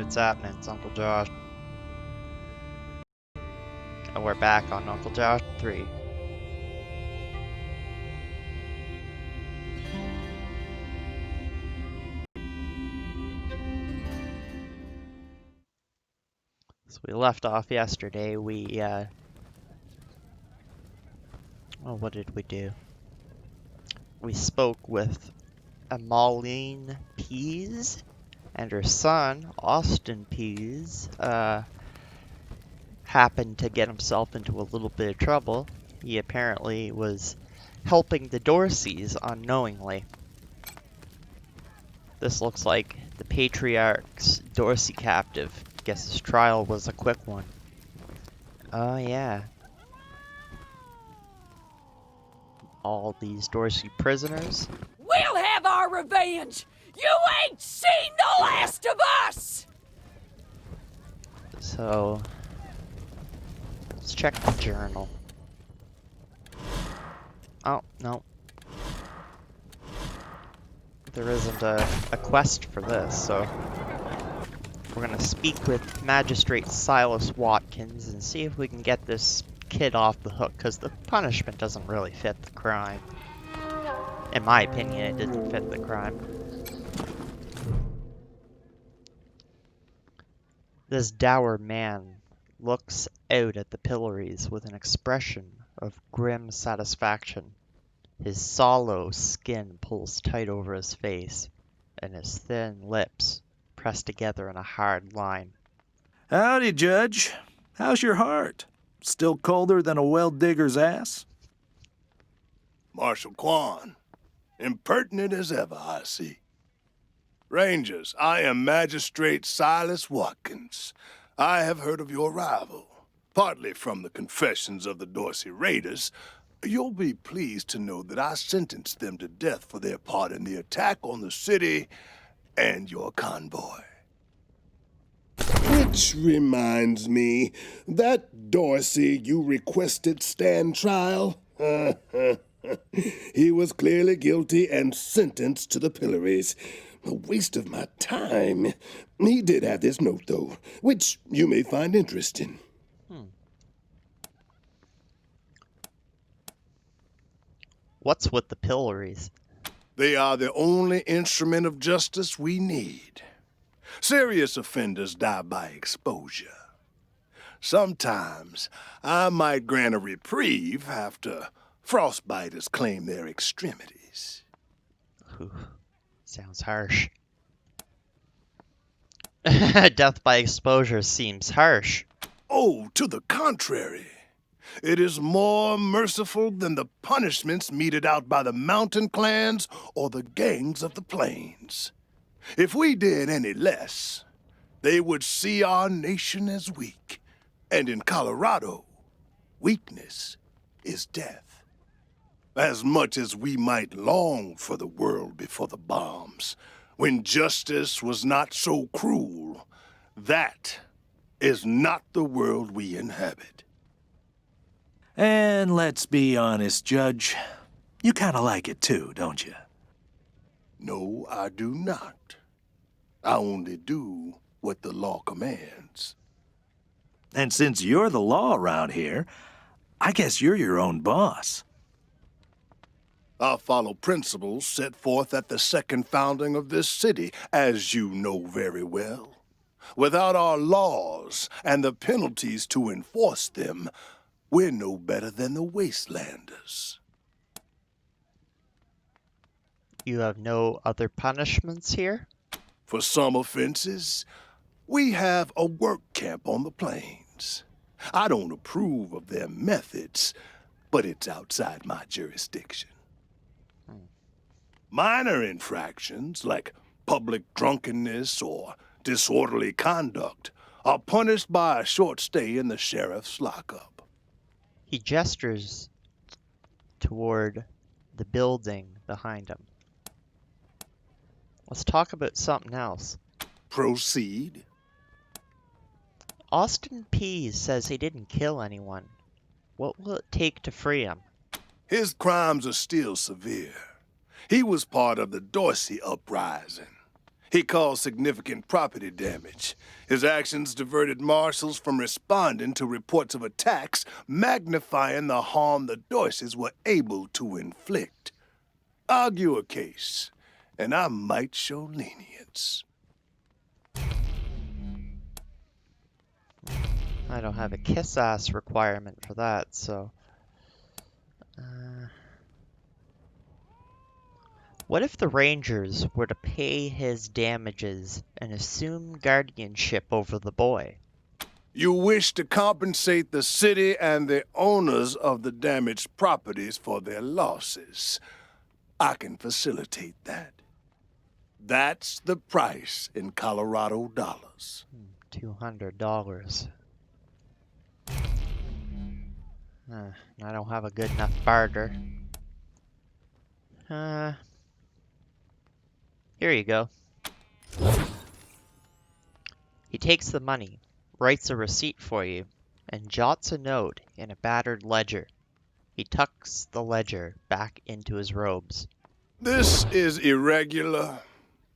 what's happening? It's Uncle Josh. And we're back on Uncle Josh 3. So we left off yesterday. What did we do? We spoke with Emmeline Pease and her son, Austin Pease, happened to get himself into a little bit of trouble. He apparently was helping the Dorseys unknowingly. This looks like the Patriarch's Dorsey captive. Guess his trial was a quick one. Oh yeah. All these Dorsey prisoners. We'll have our revenge! You ain't seen the last of us! So, let's check the journal. Oh, no. There isn't a quest for this, so we're gonna speak with Magistrate Silas Watkins and see if we can get this kid off the hook, because the punishment doesn't really fit the crime. In my opinion, it didn't fit the crime. This dour man looks out at the pillories with an expression of grim satisfaction. His sallow skin pulls tight over his face, and his thin lips press together in a hard line. Howdy, Judge. How's your heart? Still colder than a well-digger's ass? Marshal Quan, impertinent as ever, I see. Rangers, I am Magistrate Silas Watkins. I have heard of your arrival, partly from the confessions of the Dorsey raiders. You'll be pleased to know that I sentenced them to death for their part in the attack on the city and your convoy. Which reminds me, that Dorsey you requested stand trial? He was clearly guilty and sentenced to the pillories. A waste of my time. He did have this note, though, which you may find interesting. What's with the pillories? They are the only instrument of justice we need. Serious offenders die by exposure. Sometimes I might grant a reprieve after frostbiters claim their extremities. Ooh, sounds harsh. Death by exposure seems harsh. Oh, to the contrary. It is more merciful than the punishments meted out by the mountain clans or the gangs of the plains. If we did any less, they would see our nation as weak. And in Colorado, weakness is death. As much as we might long for the world before the bombs, when justice was not so cruel, that is not the world we inhabit. And let's be honest, Judge. You kind of like it too, don't you? No, I do not. I only do what the law commands. And since you're the law around here, I guess you're your own boss. I follow principles set forth at the second founding of this city, as you know very well. Without our laws and the penalties to enforce them, we're no better than the Wastelanders. You have no other punishments here? For some offenses, we have a work camp on the plains. I don't approve of their methods, but it's outside my jurisdiction. Minor infractions, like public drunkenness or disorderly conduct, are punished by a short stay in the sheriff's lockup. He gestures toward the building behind him. Let's talk about something else. Proceed. Austin Pease says he didn't kill anyone. What will it take to free him? His crimes are still severe. He was part of the Dorsey uprising. He caused significant property damage. His actions diverted marshals from responding to reports of attacks, magnifying the harm the Dorseys were able to inflict. Argue a case, and I might show lenience. I don't have a kiss-ass requirement for that, so... What if the Rangers were to pay his damages and assume guardianship over the boy? You wish to compensate the city and the owners of the damaged properties for their losses. I can facilitate that. That's the price in Colorado dollars. $200. I don't have a good enough barter. Here you go. He takes the money, writes a receipt for you, and jots a note in a battered ledger. He tucks the ledger back into his robes. This is irregular,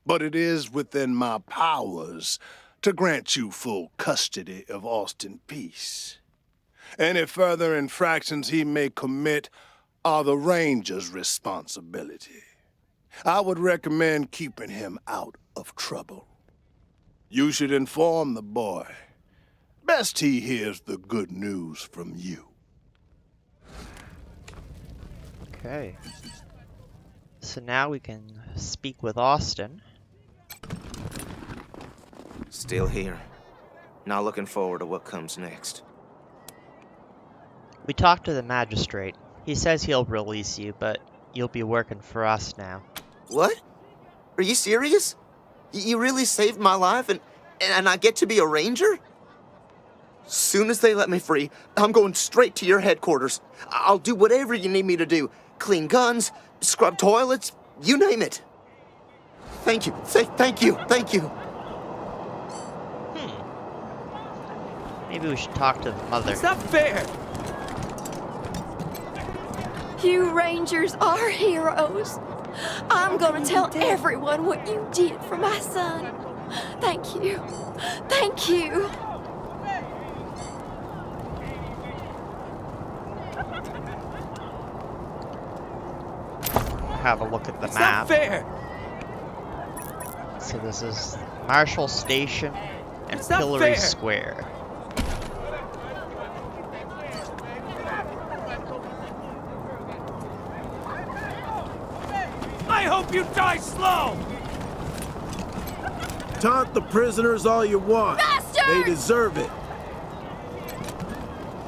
but it is within my powers to grant you full custody of Austin Pease. Any further infractions he may commit are the Ranger's responsibility. I would recommend keeping him out of trouble. You should inform the boy. Best he hears the good news from you. Okay. So now we can speak with Austin. Still here. Not looking forward to what comes next. We talked to the magistrate. He says he'll release you, but you'll be working for us now. What? Are you serious? You really saved my life and I get to be a ranger? Soon as they let me free, I'm going straight to your headquarters. I'll do whatever you need me to do. Clean guns, scrub toilets, you name it. Thank you. Thank you. Thank you. Maybe we should talk to the mother. It's not fair! You Rangers are heroes. I'm gonna tell everyone what you did for my son. Thank you. Thank you. Have a look at the It's map. not fair! So this is Marshall Station and It's not Pillory fair. Square. I hope you die slow! Taunt the prisoners all you want. Bastard! They deserve it.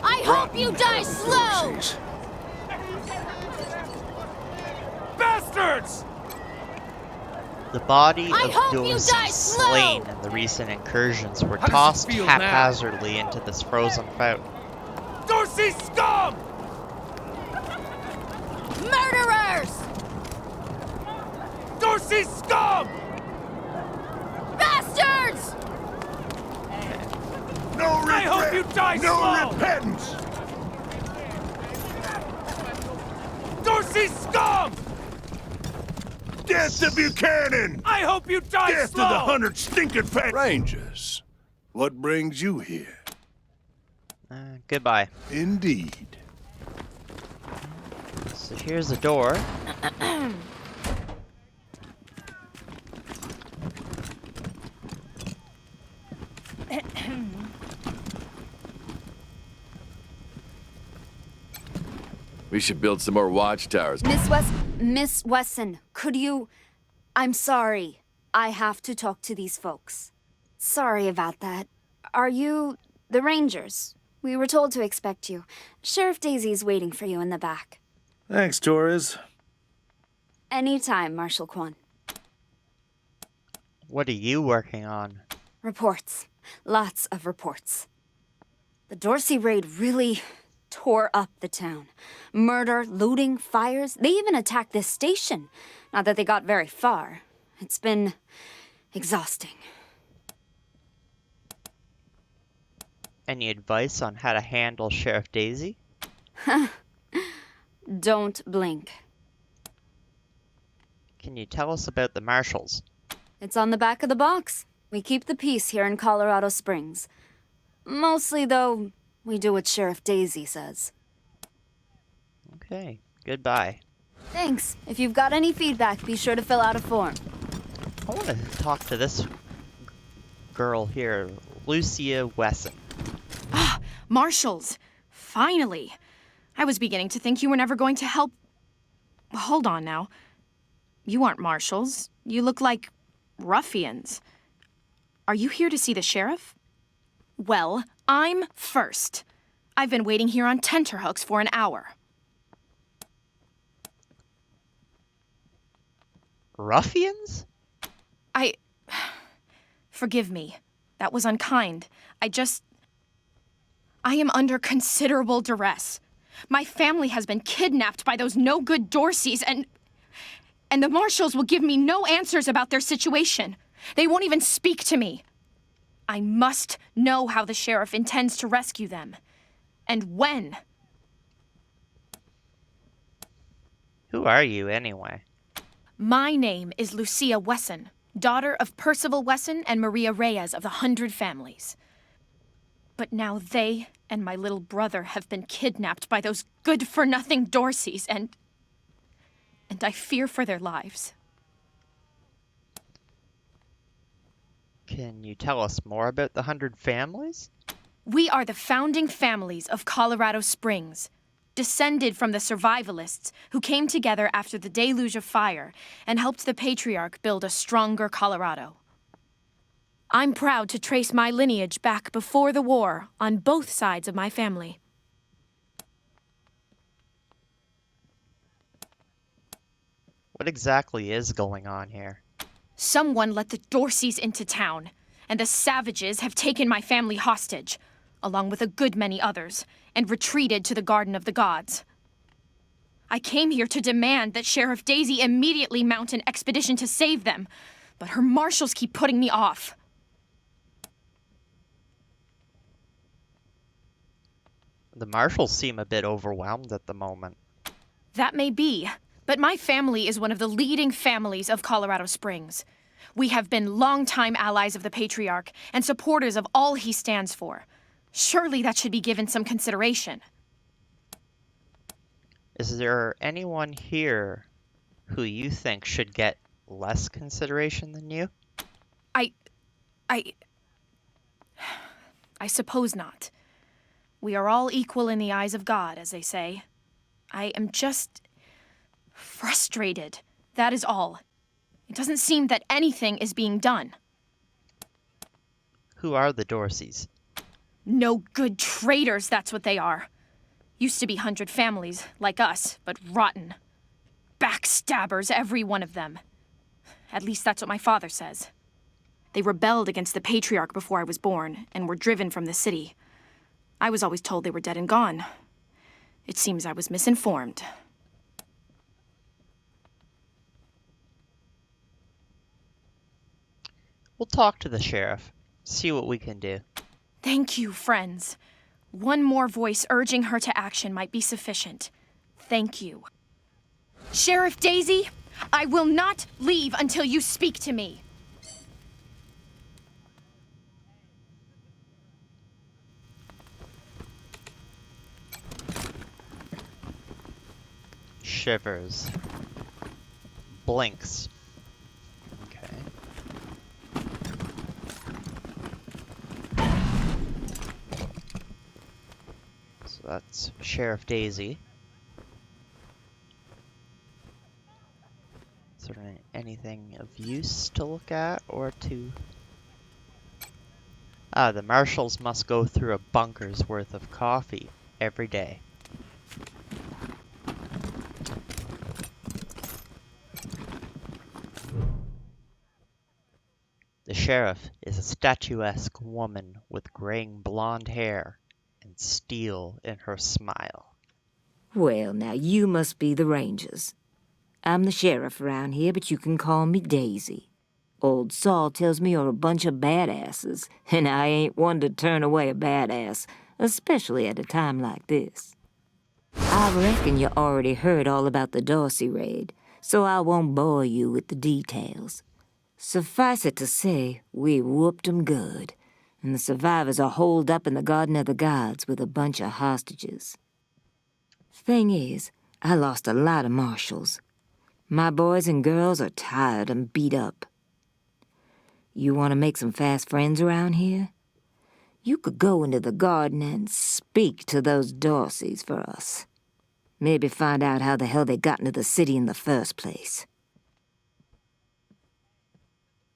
I hope you die slow. Dorseys. Bastards! The body I of hope you Dorsey die slow! slain in the recent incursions were How does it tossed feel now? haphazardly into this frozen fountain. Dorsey scum! Murderers! Dorsey scum! Bastards! No I hope you die slow! repentance! Dorsey scum! Death to Buchanan! I hope you die Death slow! to the 100 stinking fat Rangers! What brings you here? Goodbye. Indeed. So here's the door. We should build some more watchtowers. Miss Wesson, could you... I'm sorry. I have to talk to these folks. Sorry about that. Are you the Rangers? We were told to expect you. Sherriff Daisy is waiting for you in the back. Thanks, Torres. Anytime, Marshal Quan. What are you working on? Reports. Lots of reports. The Dorsey raid really tore up the town. Murder, looting, fires. They even attacked this station. Not that they got very far. It's been exhausting. Any advice on how to handle Sherriff Daisy? Don't blink. Can you tell us about the marshals? It's on the back of the box. We keep the peace here in Colorado Springs. Mostly, though, we do what Sheriff Daisy says. Okay, goodbye. Thanks. If you've got any feedback, be sure to fill out a form. I want to talk to this girl here, Lucia Wesson. Ah, Marshals! Finally! I was beginning to think you were never going to help. Hold on now. You aren't marshals. You look like ruffians. Are you here to see the sheriff? Well, I'm first. I've been waiting here on tenterhooks for an hour. Ruffians? Forgive me. That was unkind. I am under considerable duress. My family has been kidnapped by those no-good Dorseys, and the marshals will give me no answers about their situation. They won't even speak to me. I must know how the sheriff intends to rescue them. And when. Who are you, anyway? My name is Lucia Wesson, daughter of Percival Wesson and Maria Reyes of the 100 Families. But now they and my little brother have been kidnapped by those good-for-nothing Dorseys, and I fear for their lives. Can you tell us more about the 100 Families? We are the founding families of Colorado Springs, descended from the survivalists who came together after the deluge of fire and helped the patriarch build a stronger Colorado. I'm proud to trace my lineage back before the war on both sides of my family. What exactly is going on here? Someone let the Dorseys into town, and the savages have taken my family hostage, along with a good many others, and retreated to the Garden of the Gods. I came here to demand that Sheriff Daisy immediately mount an expedition to save them, but her marshals keep putting me off. The marshals seem a bit overwhelmed at the moment. That may be, but my family is one of the leading families of Colorado Springs. We have been longtime allies of the Patriarch and supporters of all he stands for. Surely that should be given some consideration. Is there anyone here who you think should get less consideration than you? I suppose not. We are all equal in the eyes of God, as they say. I am just frustrated. That is all. It doesn't seem that anything is being done. Who are the Dorseys? No good traitors, that's what they are. Used to be 100 families, like us, but rotten. Backstabbers, every one of them. At least that's what my father says. They rebelled against the Patriarch before I was born, and were driven from the city. I was always told they were dead and gone. It seems I was misinformed. We'll talk to the sheriff, see what we can do. Thank you, friends. One more voice urging her to action might be sufficient. Thank you. Sheriff Daisy, I will not leave until you speak to me. Shivers. Blinks. Okay. So that's Sheriff Daisy. Is there anything of use to look at or to... Ah, the marshals must go through a bunker's worth of coffee every day. The sheriff is a statuesque woman with graying blonde hair and steel in her smile. Well, now you must be the Rangers. I'm the sheriff around here, but you can call me Daisy. Old Saul tells me you're a bunch of badasses, and I ain't one to turn away a badass, especially at a time like this. I reckon you already heard all about the Dorsey raid, so I won't bore you with the details. Suffice it to say, we whooped 'em good, and the survivors are holed up in the Garden of the Gods with a bunch of hostages. Thing is, I lost a lot of marshals. My boys and girls are tired and beat up. You want to make some fast friends around here? You could go into the garden and speak to those Dorseys for us. Maybe find out how the hell they got into the city in the first place.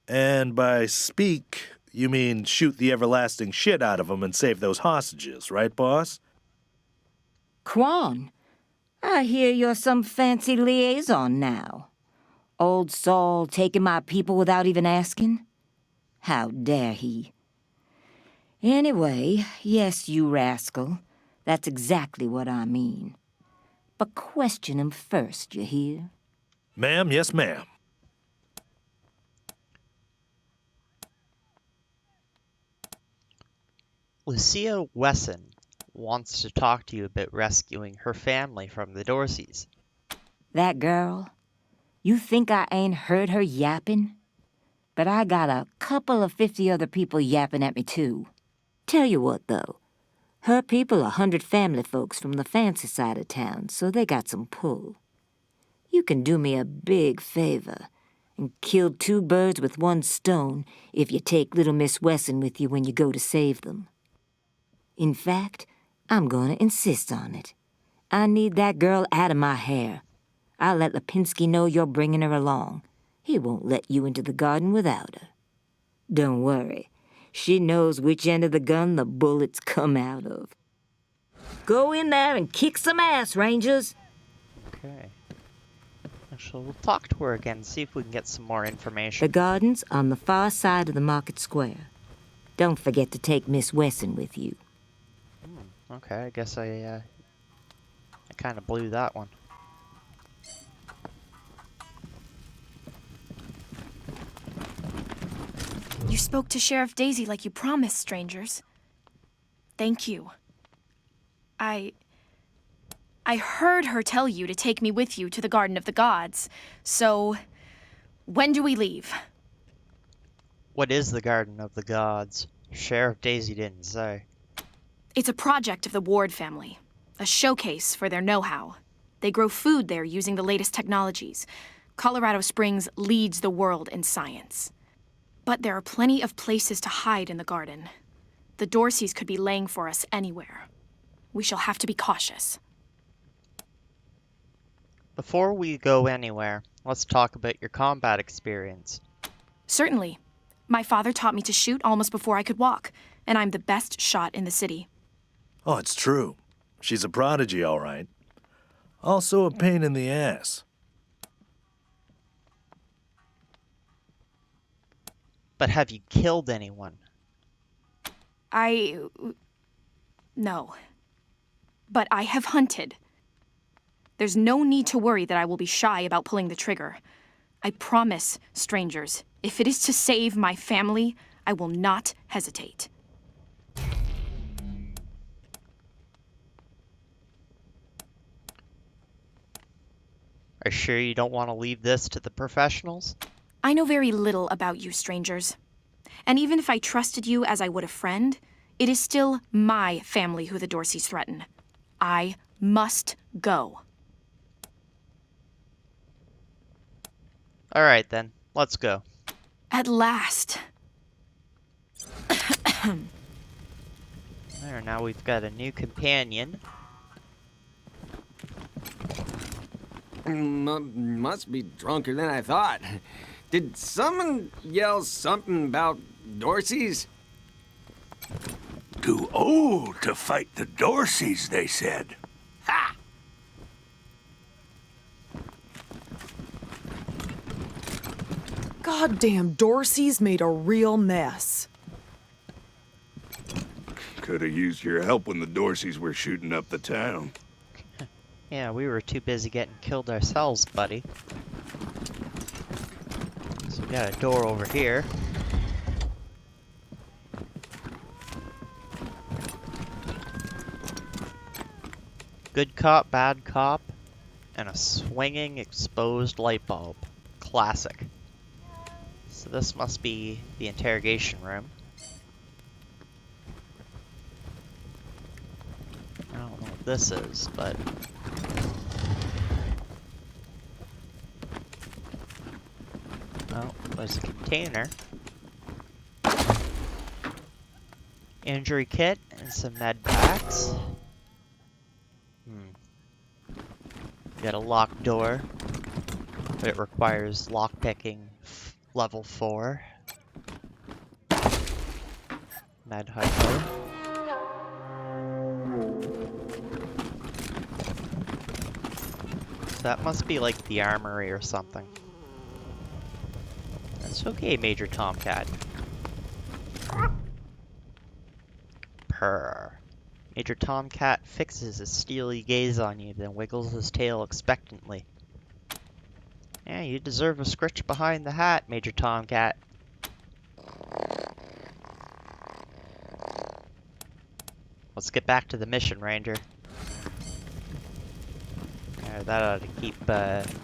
And by speak, you mean shoot the everlasting shit out of them and save those hostages, right, boss? Quan, I hear you're some fancy liaison now. Old Saul taking my people without even asking? How dare he? Anyway, yes, you rascal. That's exactly what I mean. But question him first, you hear? Ma'am, yes, ma'am. Lucia Wesson wants to talk to you about rescuing her family from the Dorseys. That girl? You think I ain't heard her yapping? But I got a couple of 50 other people yapping at me, too. Tell you what, though. Her people are 100 family folks from the fancy side of town, so they got some pull. You can do me a big favor and kill 2 birds with 1 stone if you take little Miss Wesson with you when you go to save them. In fact, I'm going to insist on it. I need that girl out of my hair. I'll let Lipinski know you're bringing her along. He won't let you into the garden without her. Don't worry. She knows which end of the gun the bullets come out of. Go in there and kick some ass, Rangers. Okay. Actually, we'll talk to her again and see if we can get some more information. The garden's on the far side of the market square. Don't forget to take Miss Wesson with you. Okay, I guess I kind of blew that one. You spoke to Sherriff Daisy like you promised, strangers. Thank you. I heard her tell you to take me with you to the Garden of the Gods. So, when do we leave? What is the Garden of the Gods? Sheriff Daisy didn't say. It's a project of the Ward family, a showcase for their know-how. They grow food there using the latest technologies. Colorado Springs leads the world in science. But there are plenty of places to hide in the garden. The Dorseys could be laying for us anywhere. We shall have to be cautious. Before we go anywhere, let's talk about your combat experience. Certainly. My father taught me to shoot almost before I could walk, and I'm the best shot in the city. Oh, it's true. She's a prodigy, all right. Also a pain in the ass. But have you killed anyone? No. But I have hunted. There's no need to worry that I will be shy about pulling the trigger. I promise, strangers, if it is to save my family, I will not hesitate. Are you sure you don't want to leave this to the professionals? I know very little about you, strangers. And even if I trusted you as I would a friend, it is still my family who the Dorseys threaten. I must go. All right, then. Let's go. At last. There, now we've got a new companion. Must be drunker than I thought. Did someone yell something about Dorseys? Too old to fight the Dorseys, they said. Ha! Goddamn Dorseys made a real mess. Could have used your help when the Dorseys were shooting up the town. Yeah, we were too busy getting killed ourselves, buddy. So we got a door over here. Good cop, bad cop, and a swinging exposed light bulb. Classic. So this must be the interrogation room. I don't know what this is, but... Oh, there's a container. Injury kit and some med packs. Got a locked door, but it requires lockpicking level 4. Med hypo. So that must be like the armory or something. That's okay, Major Tomcat. Purr. Major Tomcat fixes his steely gaze on you, then wiggles his tail expectantly. Yeah, you deserve a scritch behind the hat, Major Tomcat. Let's get back to the mission, Ranger. That ought to keep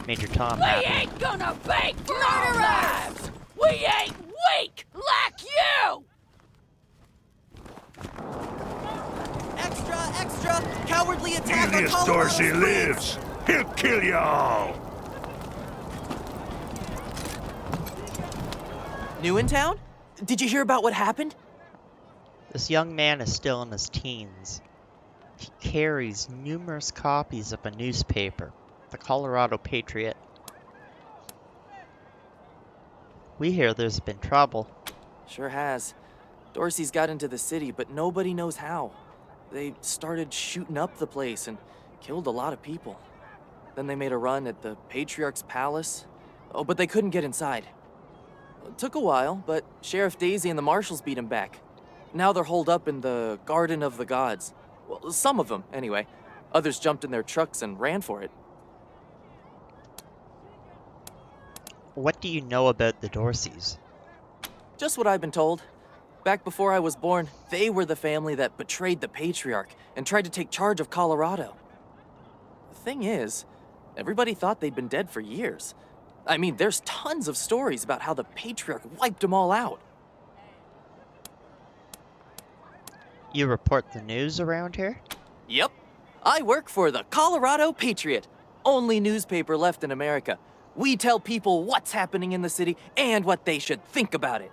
Major Tom happy. We ain't gonna beg for our lives! We ain't weak like you! Extra, extra! Cowardly attack on Julius Colorado Dorsey Springs! lives! He'll kill you all! New in town? Did you hear about what happened? This young man is still in his teens. He carries numerous copies of a newspaper, the Colorado Patriot. We hear there's been trouble. Sure has. Dorseys got into the city, but nobody knows how. They started shooting up the place and killed a lot of people. Then they made a run at the Patriarch's palace. Oh, but they couldn't get inside. It took a while, but Sherriff Daisy and the marshals beat him back. Now they're holed up in the Garden of the Gods. Well, some of them, anyway. Others jumped in their trucks and ran for it. What do you know about the Dorseys? Just what I've been told. Back before I was born, they were the family that betrayed the Patriarch and tried to take charge of Colorado. The thing is, everybody thought they'd been dead for years. I mean, there's tons of stories about how the Patriarch wiped them all out. You report the news around here? Yep. I work for the Colorado Patriot, only newspaper left in America. We tell people what's happening in the city and what they should think about it.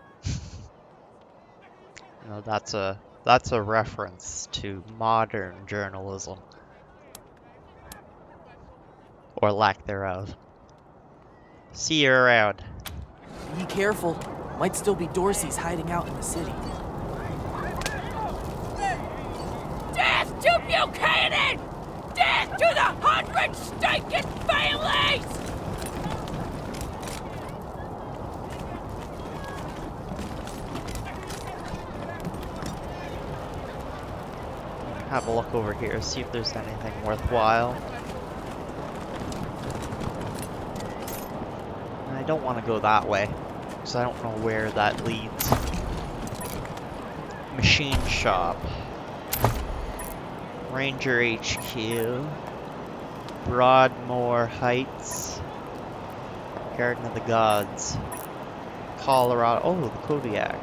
No, that's a reference to modern journalism. Or lack thereof. See you around. Be careful. Might still be Dorseys hiding out in the city. Death to Buchanan! Death to the 100 stinking families! Have a look over here, see if there's anything worthwhile. I don't want to go that way, because I don't know where that leads. Machine shop. Ranger HQ. Broadmoor Heights. Garden of the Gods. Colorado. Oh, the Kodiak.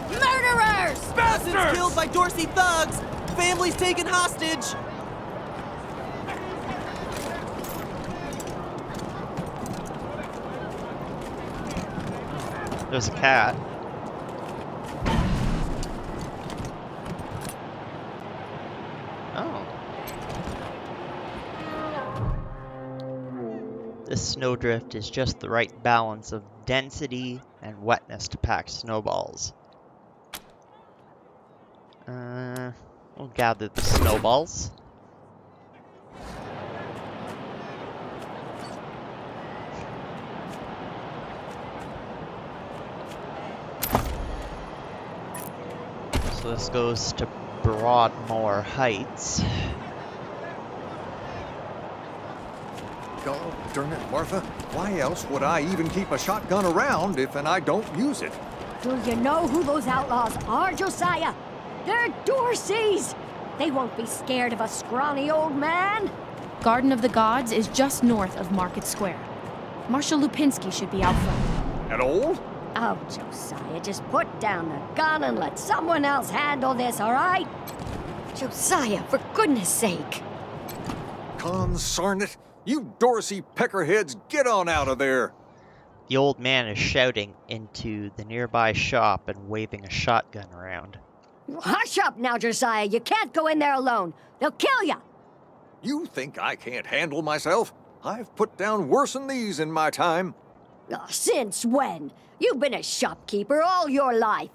Murderers! Bastards! Killed by Dorsey thugs! Families taken hostage! There's a cat. Oh. This snowdrift is just the right balance of density and wetness to pack snowballs. We'll gather the snowballs. So this goes to Broadmoor Heights. God darn it, Martha. Why else would I even keep a shotgun around if I don't use it? Do you know who those outlaws are, Josiah? They're Dorseys! They won't be scared of a scrawny old man. Garden of the Gods is just north of Market Square. Marshal Lupinski should be out front. At all? Oh, Josiah, just put down the gun and let someone else handle this, all right? Josiah, for goodness sake. Consarn it! You Dorsey peckerheads, get on out of there! The old man is shouting into the nearby shop and waving a shotgun around. Hush up now, Josiah. You can't go in there alone. They'll kill you. You think I can't handle myself? I've put down worse than these in my time. Since when? You've been a shopkeeper all your life.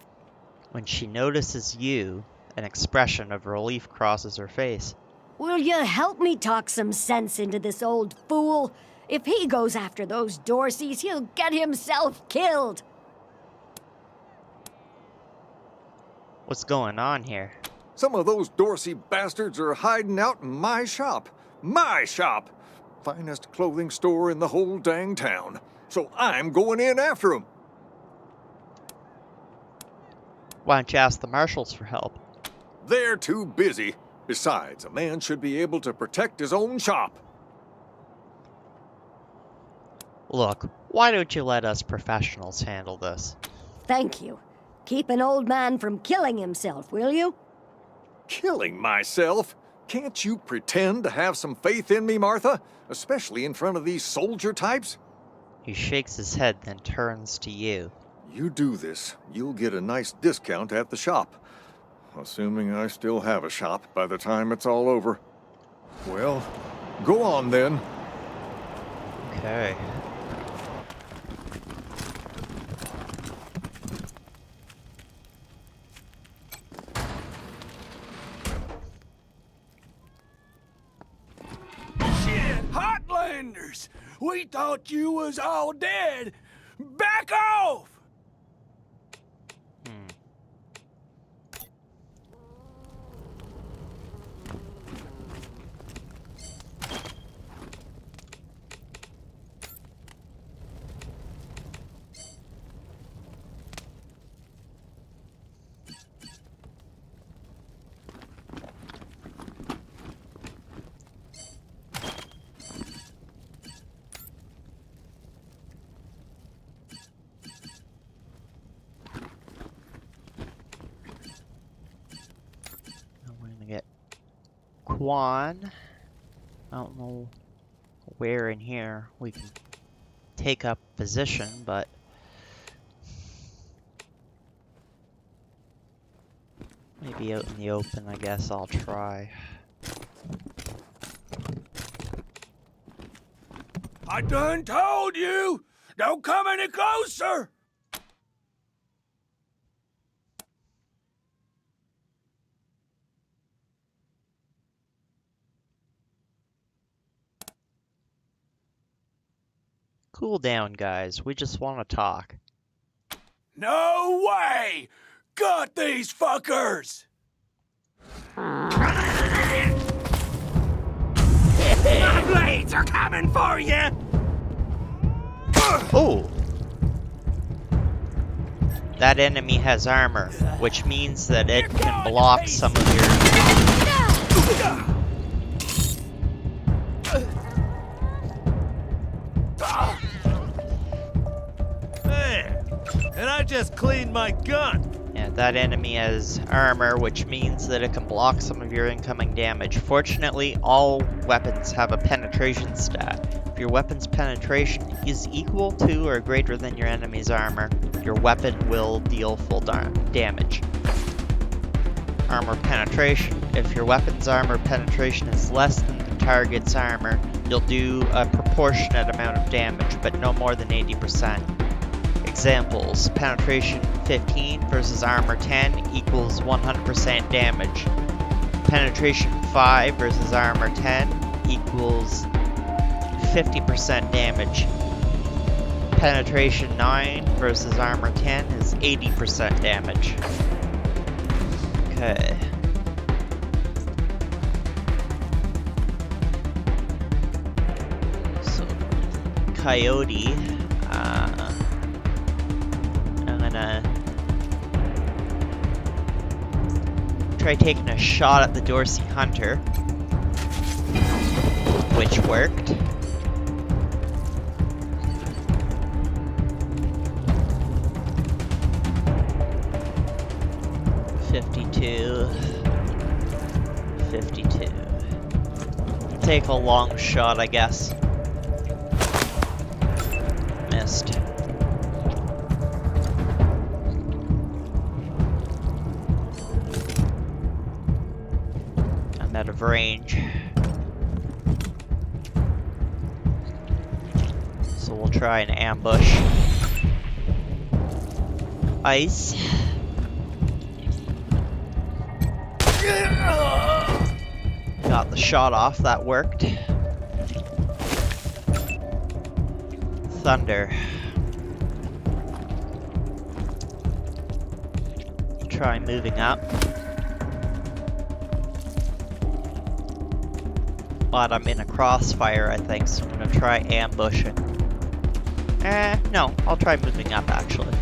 When she notices you, an expression of relief crosses her face. Will you help me talk some sense into this old fool? If he goes after those Dorseys, he'll get himself killed. What's going on here? Some of those Dorsey bastards are hiding out in my shop. My shop! Finest clothing store in the whole dang town. So I'm going in after them. Why don't you ask the marshals for help? They're too busy. Besides, a man should be able to protect his own shop. Look, why don't you let us professionals handle this? Thank you. Keep an old man from killing himself, will you? Killing myself? Can't you pretend to have some faith in me, Martha? Especially in front of these soldier types? He shakes his head, then turns to you. You do this, you'll get a nice discount at the shop. Assuming I still have a shop by the time it's all over. Well, go on then. Okay. Shit, Hotlanders! We thought you was all dead. Back off! Quan. I don't know where in here we can take up position, but maybe out in the open, I guess I'll try. I done told you! Don't come any closer! Cool down, guys. We just want to talk. No way! Got these fuckers! My blades are coming for you! Oh! That enemy has armor, which means that it can block some of your... And I just cleaned my gun. Yeah, that enemy has armor, which means that it can block some of your incoming damage. Fortunately, all weapons have a penetration stat. If your weapon's penetration is equal to or greater than your enemy's armor, your weapon will deal full damage. Armor penetration. If your weapon's armor penetration is less than the target's armor, you'll do a proportionate amount of damage, but no more than 80%. Examples: penetration 15 versus armor 10 equals 100% damage. Penetration 5 versus armor 10 equals 50% damage. Penetration 9 versus armor 10 is 80% damage. Okay. So, Coyote. I'm gonna try taking a shot at the Dorsey Hunter, which which worked. $52. Take a long shot, I guess. Missed. I'm out of range. So we'll try an ambush. Ice. Got the shot off, that worked. Thunder. Try moving up. But I'm in a crossfire, I think, so I'm gonna try ambushing. No, I'll try moving up, actually.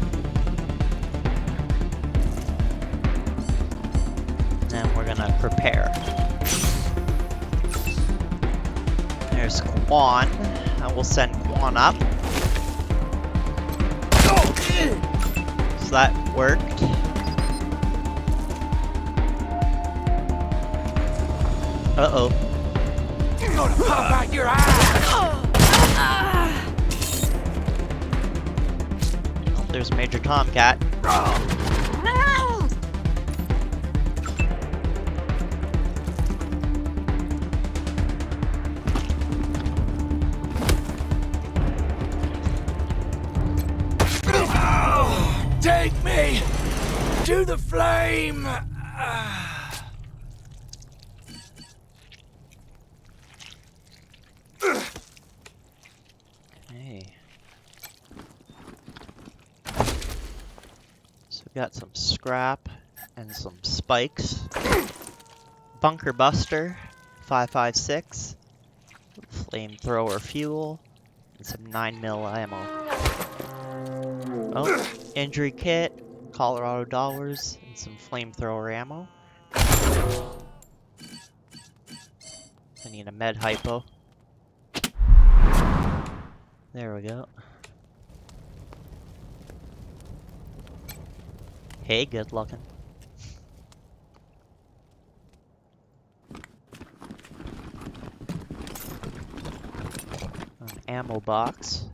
Then we're gonna prepare. There's Quan. I will send Quan up. So that worked. Uh-oh. You're gonna pop out your eye! Oh, there's Major Tomcat. Take me to the flame! Okay. So we got some scrap and some spikes. Bunker Buster, 5.56. Flamethrower fuel, and some 9mm ammo. Oh, injury kit, Colorado dollars, and some flamethrower ammo. I need a med hypo. There we go. Hey, good looking. An ammo box.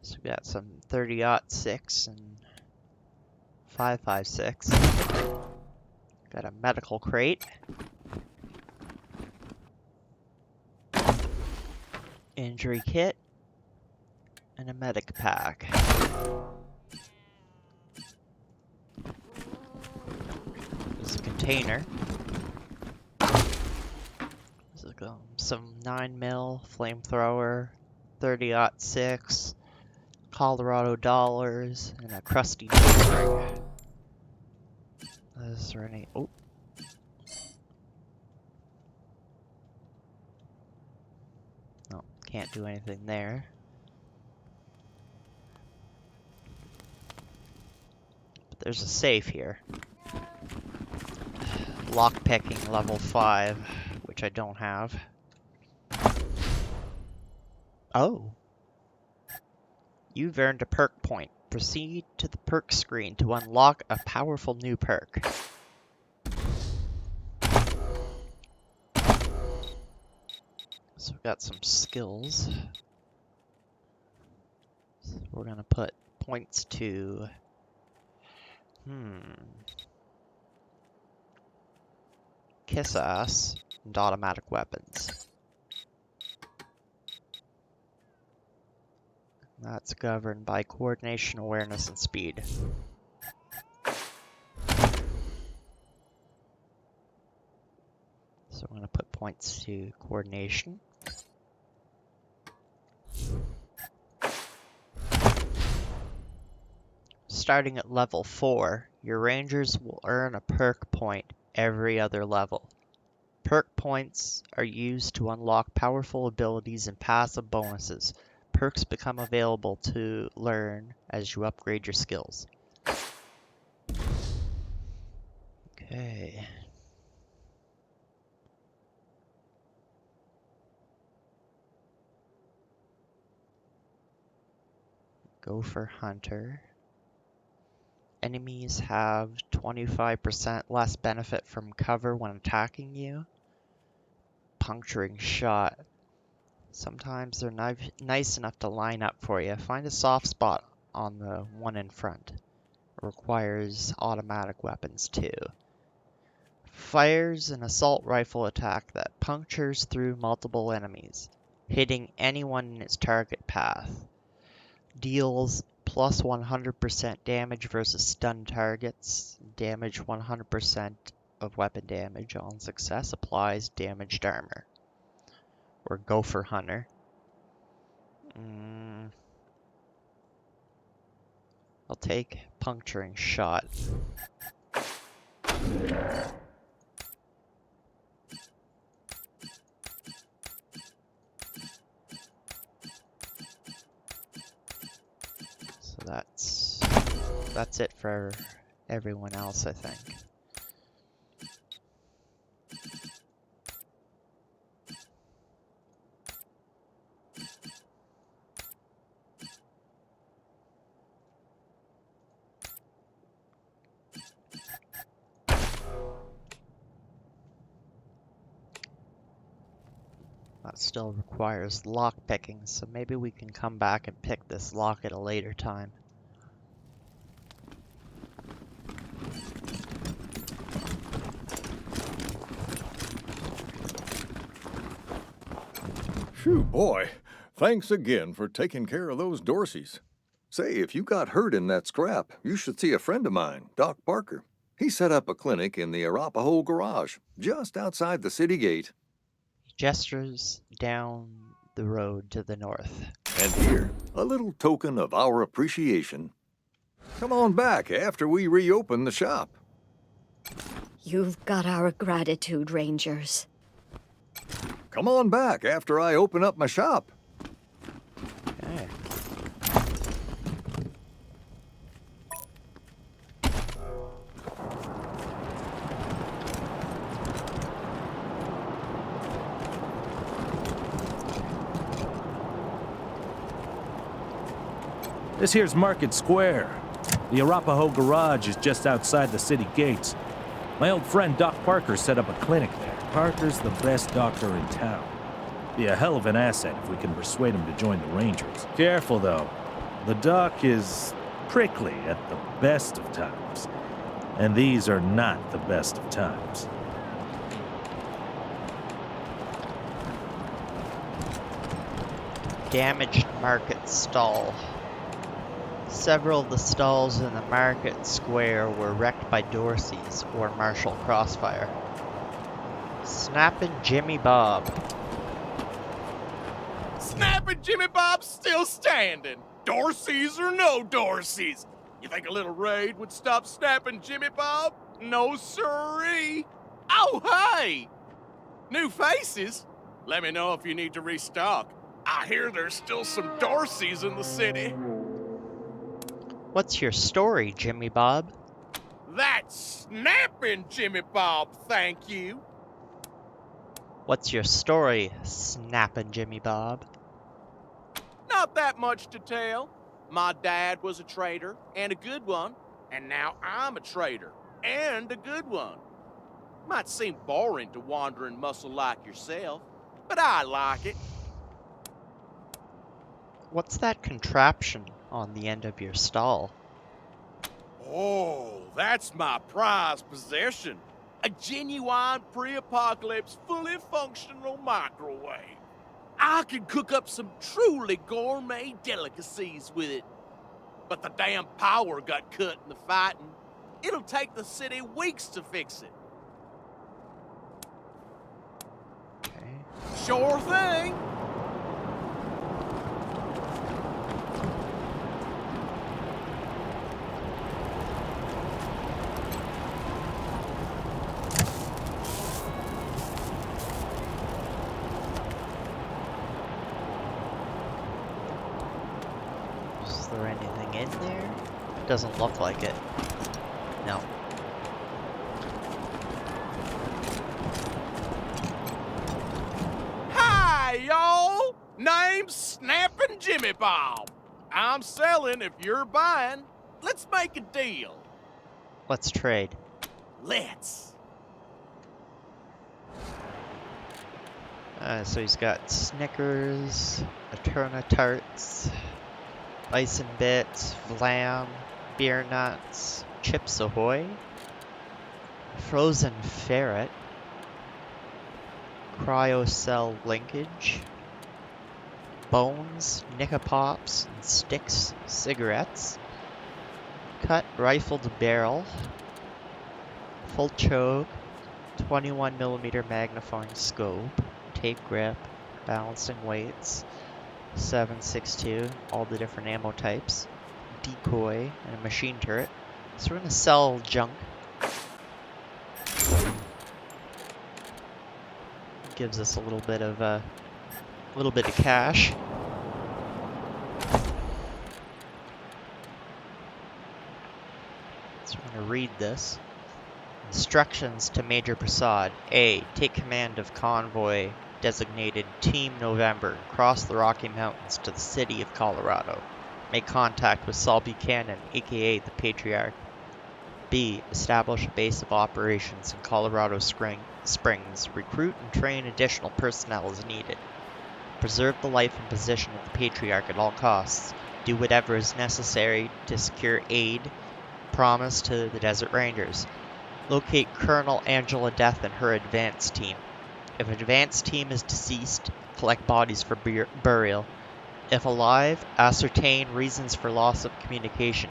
So we got some 30-06 and 5.56. Got a medical crate. Injury kit. And a medic pack. There's a container. Some 9mm flamethrower, 30-06. Colorado dollars, and a crusty nose ring. Is there any... Oh. No, can't do anything there. But there's a safe here. Lockpicking level 5, which I don't have. Oh. You've earned a perk point. Proceed to the perk screen to unlock a powerful new perk. So we've got some skills. So we're gonna put points to... Kiss Ass and automatic weapons. That's governed by coordination, awareness, and speed. So I'm going to put points to coordination. Starting at level 4, your rangers will earn a perk point every other level. Perk points are used to unlock powerful abilities and passive bonuses. Perks become available to learn as you upgrade your skills. Okay. Gopher Hunter. Enemies have 25% less benefit from cover when attacking you. Puncturing Shot. Sometimes they're nice enough to line up for you. Find a soft spot on the one in front. It requires automatic weapons too. Fires an assault rifle attack that punctures through multiple enemies, hitting anyone in its target path. Deals plus 100% damage versus stun targets. Damage 100% of weapon damage. On success, applies damaged armor. Or Gopher Hunter. I'll take Puncturing Shot. So that's it for everyone else, I think. That still requires lock picking, so maybe we can come back and pick this lock at a later time. Phew, boy. Thanks again for taking care of those Dorseys. Say, if you got hurt in that scrap, you should see a friend of mine, Doc Parker. He set up a clinic in the Arapahoe garage, just outside the city gate. He gestures down the road to the north. And here, a little token of our appreciation. Come on back after we reopen the shop. You've got our gratitude, Rangers. Come on back after I open up my shop. Okay. This here's Market Square. The Arapahoe garage is just outside the city gates. My old friend Doc Parker set up a clinic there. Parker's the best doctor in town. Be a hell of an asset if we can persuade him to join the Rangers. Careful, though. The doc is prickly at the best of times. And these are not the best of times. Damaged market stall. Several of the stalls in the market square were wrecked by Dorseys or martial crossfire. Snappin' Jimmy Bob. Snappin' Jimmy Bob's still standing. Dorseys or no Dorseys. You think a little raid would stop Snappin' Jimmy Bob? No siree. Oh, hey! New faces? Let me know if you need to restock. I hear there's still some Dorseys in the city. What's your story, Jimmy Bob? That's snapping, Jimmy Bob, thank you. What's your story, snappin' Jimmy Bob? Not that much to tell. My dad was a trader, and a good one, and now I'm a trader, and a good one. Might seem boring to wandering muscle like yourself, but I like it. What's that contraption on the end of your stall? Oh, that's my prized possession. A genuine pre-apocalypse, fully functional microwave. I can cook up some truly gourmet delicacies with it. But the damn power got cut in the fighting. It'll take the city weeks to fix it. Okay. Sure thing. Is there anything in there? Doesn't look like it. No. Hi, y'all! Name's Snappin' Jimmy Bob. I'm selling if you're buying. Let's make a deal. Let's trade. Let's. So he's got Snickers, Eterna Tarts, Bison Bits, Vlam, Beer Nuts, Chips Ahoy, Frozen Ferret, Cryocell Linkage, Bones, Nickapops, and Sticks Cigarettes, Cut Rifled Barrel, Full Choke, 21mm magnifying scope, tape grip, balancing weights, 7.62, all the different ammo types, decoy, and a machine turret. So we're gonna sell junk. Gives us a little bit of cash. So we're gonna read this. Instructions to Major Prasad. A. Take command of convoy designated Team November. Cross the Rocky Mountains to the city of Colorado. Make contact with Saul Buchanan, aka the Patriarch. B. Establish a base of operations in Colorado Springs. Recruit and train additional personnel as needed. Preserve the life and position of the Patriarch at all costs. Do whatever is necessary to secure aid promised to the Desert Rangers. Locate Colonel Angela Death and her advance team. If an advance team is deceased, collect bodies for burial. If alive, ascertain reasons for loss of communication.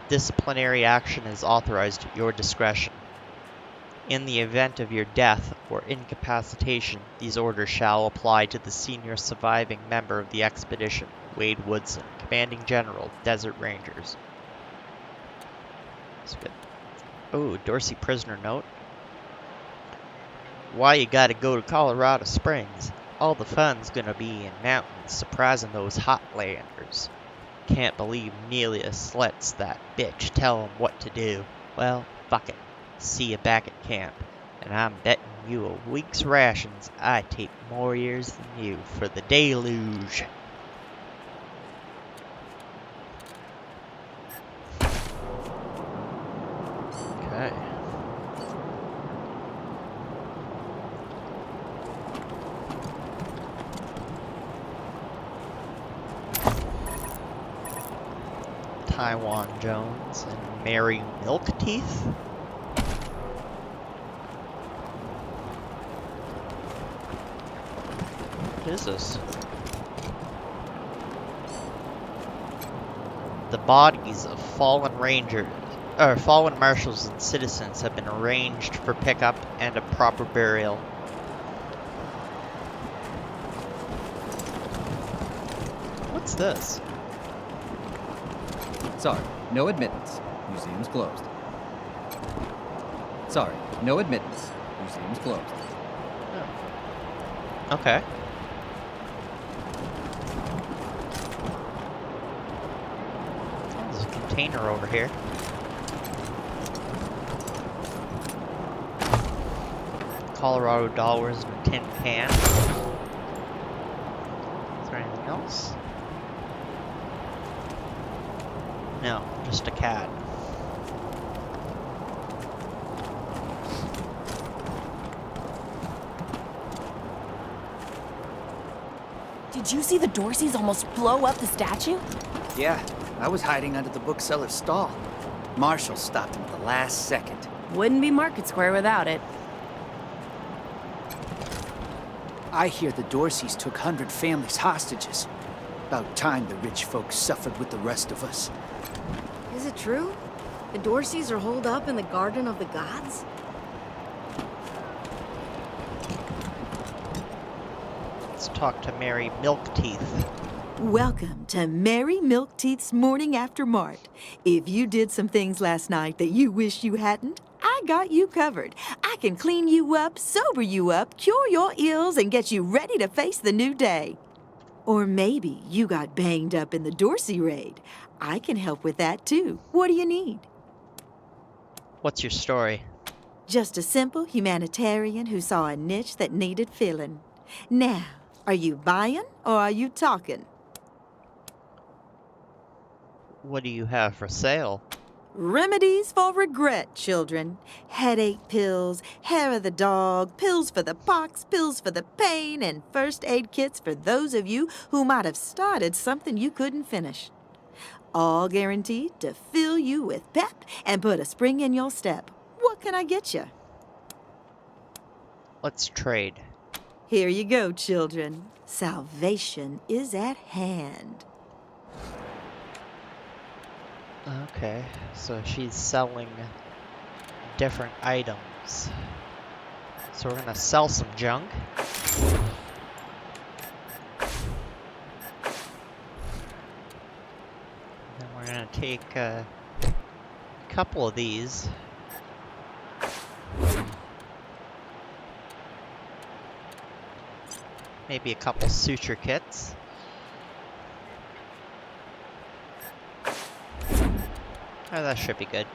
Disciplinary action is authorized at your discretion. In the event of your death or incapacitation, these orders shall apply to the senior surviving member of the expedition, Wade Woodson, Commanding General, Desert Rangers. That's good. Oh, Dorsey prisoner note. Why you gotta go to Colorado Springs? All the fun's gonna be in mountains, surprising those Hotlanders. Can't believe Nelius lets that bitch tell him what to do. Well, fuck it. See you back at camp. And I'm betting you a week's rations I take more years than you for the deluge. Okay. Taiwan Jones and Mary Milkteeth. What is this? The bodies of fallen marshals and citizens have been arranged for pickup and a proper burial. What's this? Sorry, no admittance. Museum's closed. Sorry, no admittance. Museum's closed. Oh. Okay. There's a container over here. Colorado dollars in a tin can. Is there anything else? No, just a cat. Did you see the Dorseys almost blow up the statue? Yeah, I was hiding under the bookseller's stall. Marshall stopped him at the last second. Wouldn't be Market Square without it. I hear the Dorseys took 100 families hostages. About time the rich folks suffered with the rest of us. Is it true? The Dorseys are holed up in the Garden of the Gods? Let's talk to Mary Milkteeth. Welcome to Mary Milkteeth's Morning After Mart. If you did some things last night that you wish you hadn't, I got you covered. I can clean you up, sober you up, cure your ills, and get you ready to face the new day. Or maybe you got banged up in the Dorsey raid. I can help with that too. What do you need? What's your story? Just a simple humanitarian who saw a niche that needed filling. Now, are you buying or are you talking? What do you have for sale? Remedies for regret, children. Headache pills, hair of the dog, pills for the pox, pills for the pain, and first aid kits for those of you who might have started something you couldn't finish. All guaranteed to fill you with pep and put a spring in your step. What can I get you? Let's trade. Here you go, children. Salvation is at hand. Okay, so she's selling different items. So we're gonna sell some junk. And we're gonna take a couple of these. Maybe a couple suture kits. Oh, that should be good.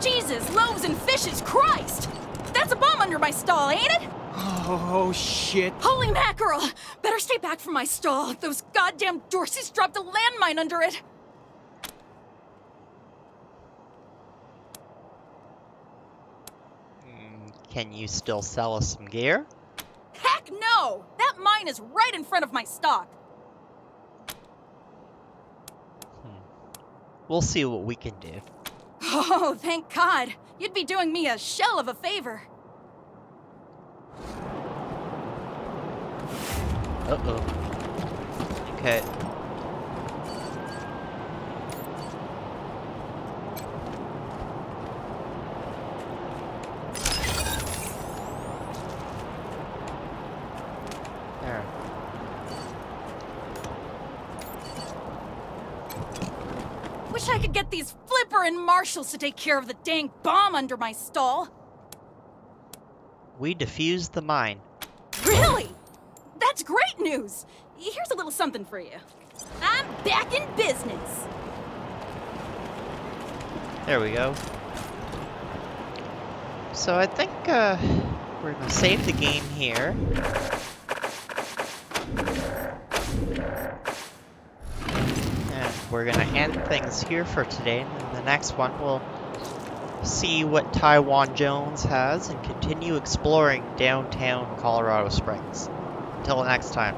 Jesus, loaves and fishes, Christ! That's a bomb under my stall, ain't it? Oh, shit. Holy mackerel! Better stay back from my stall. Those goddamn Dorseys dropped a landmine under it. Can you still sell us some gear? Heck no! That mine is right in front of my stock. We'll see what we can do. Oh, thank God. You'd be doing me a shell of a favor. Uh-oh. Okay. There. Wish I could get these Flipper and Marshals to take care of the dang bomb under my stall. We defused the mine. Really? That's great news. Here's a little something for you. I'm back in business. There we go. So I think we're gonna save the game here. And we're gonna end things here for today. And in the next one we'll see what Taiwan Jones has and continue exploring downtown Colorado Springs. Until next time.